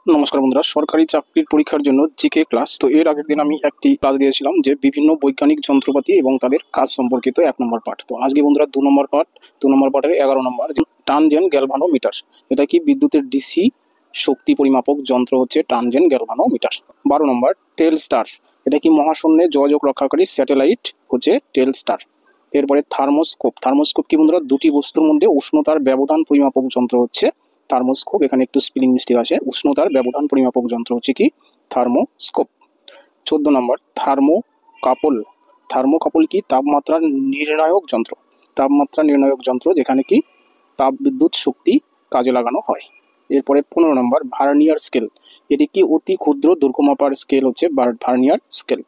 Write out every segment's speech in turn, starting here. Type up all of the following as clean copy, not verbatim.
নমস্কার বন্ধুরা, সরকারি চাকরির পরীক্ষার জন্য জিকে ক্লাস। তো এর আগের দিন আমি একটি ক্লাস দিয়েছিলাম যে বিভিন্ন বৈজ্ঞানিক যন্ত্রপাতি এবং তাদের কাজ সম্পর্কিত 1 নম্বর পার্ট। তো আজকে বন্ধুরা 2 নম্বর পার্টের 11 নম্বর টানজেন্ট গ্যালভানোমিটার। এটা কি বিদ্যুতের ডিসি শক্তি পরিমাপক যন্ত্র হচ্ছে টানজেন্ট গ্যালভানোমিটার। 12 নম্বর টেলস্টার। এটা কি মহাশূন্যে যোগাযোগ রক্ষাকারী স্যাটেলাইট হচ্ছে টেলস্টার। এরপরে থার্মোস্কোপ কি বন্ধুরা দুটি বস্তুর মধ্যে উষ্ণতার ব্যবধান পরিমাপক যন্ত্র হচ্ছে থার্মোস্কোপ। এখানে একটু স্পেলিং মিস্টেক আছে, উষ্ণতার ব্যবধান পরিমাপক যন্ত্র হচ্ছে কি থার্মোস্কোপ। 14 নম্বর থার্মোকাপল কি তাপমাত্রা নির্ণায়ক যন্ত্র যেখানে কি তাপ বিদ্যুৎ শক্তি কাজে লাগানো হয়। এরপরে 15 নম্বর ভার্নিয়ার স্কেল। এটি কি অতি ক্ষুদ্র দৈর্ঘ্য মাপার স্কেল হচ্ছে ভার্নিয়ার স্কেল।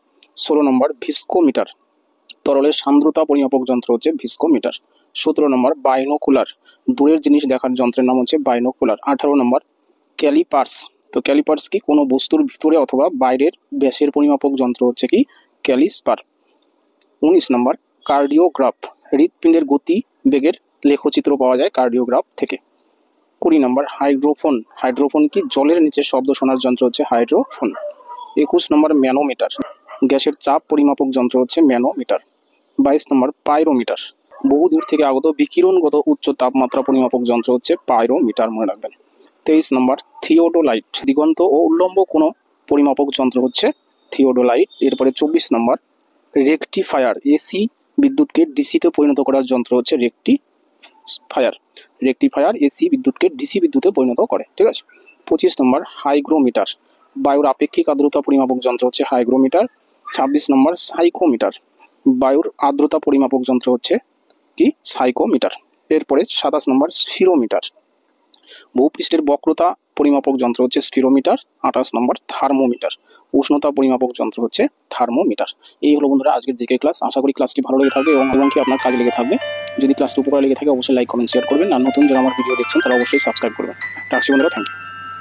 16 নম্বর ভিস্কোমিটার। তরলের সান্দ্রতা পরিমাপক যন্ত্র হচ্ছে ভিস্কোমিটার। 17 নম্বর বাইনোকুলার। দূরের জিনিস দেখার যন্ত্রের নাম হচ্ছে বাইনোকুলার। 18 নম্বর ক্যালিপার্স। তো ক্যালিপার্স কি কোনো বস্তুর ভিতরে অথবা বাইরের ব্যাসের পরিমাপক যন্ত্র হচ্ছে কি ক্যালিস্পার। 19 নম্বর কার্ডিওগ্রাফ। হৃৎপিণ্ডের গতি বেগের লেখচিত্র পাওয়া যায় কার্ডিওগ্রাফ থেকে। 20 নম্বর হাইড্রোফোন কি জলের নিচে শব্দ শোনার যন্ত্র হচ্ছে হাইড্রোফোন। 21 নম্বর ম্যানোমিটার। গ্যাসের চাপ পরিমাপক যন্ত্র হচ্ছে ম্যানোমিটার। 22 নম্বর পাইরোমিটার। বহু দূর থেকে আগত বিকিরণগত উচ্চ তাপমাত্রা পরিমাপক যন্ত্র হচ্ছে পাইরোমিটার, মনে রাখবেন। 23 নম্বর থিওডোলাইট। দিগন্ত ও উল্লম্ব কোনো পরিমাপক যন্ত্র হচ্ছে থিওডোলাইট। এরপরে 24 নম্বর রেকটিফায়ার। এসি বিদ্যুৎকে ডিসিতে পরিণত করার যন্ত্র হচ্ছে রেকটিফায়ার এসি বিদ্যুৎকে ডিসি বিদ্যুতে পরিণত করে, ঠিক আছে। 25 নম্বর হাইগ্রোমিটার। বায়ুর আপেক্ষিক আর্দ্রতা পরিমাপক যন্ত্র হচ্ছে হাইগ্রোমিটার। 26 নম্বর সাইকোমিটার। বায়ুর আর্দ্রতা পরিমাপক যন্ত্র হচ্ছে কি সাইকোমিটার। এরপরে 27 নম্বর স্ফিরোমিটার। ভূপৃষ্ঠের বক্রতা পরিমাপক যন্ত্র হচ্ছে স্ফিরোমিটার। 28 নম্বর থার্মোমিটার। উষ্ণতা পরিমাপক যন্ত্র হচ্ছে থার্মোমিটার। এই হলো বন্ধুরা আজকের জিকে ক্লাস। আশা করি ক্লাসটি ভালো লেগে থাকবে এবং কি আপনার কাজে লেগে থাকবে। যদি ক্লাসটি উপকারে লেগে থাকে অবশ্যই লাইক কমেন্ট শেয়ার করবেন, আর নতুন যারা আমার ভিডিও দেখছেন তারা অবশ্যই সাবস্ক্রাইব করবেন। রাখছি বন্ধুরা, থ্যাংক ইউ।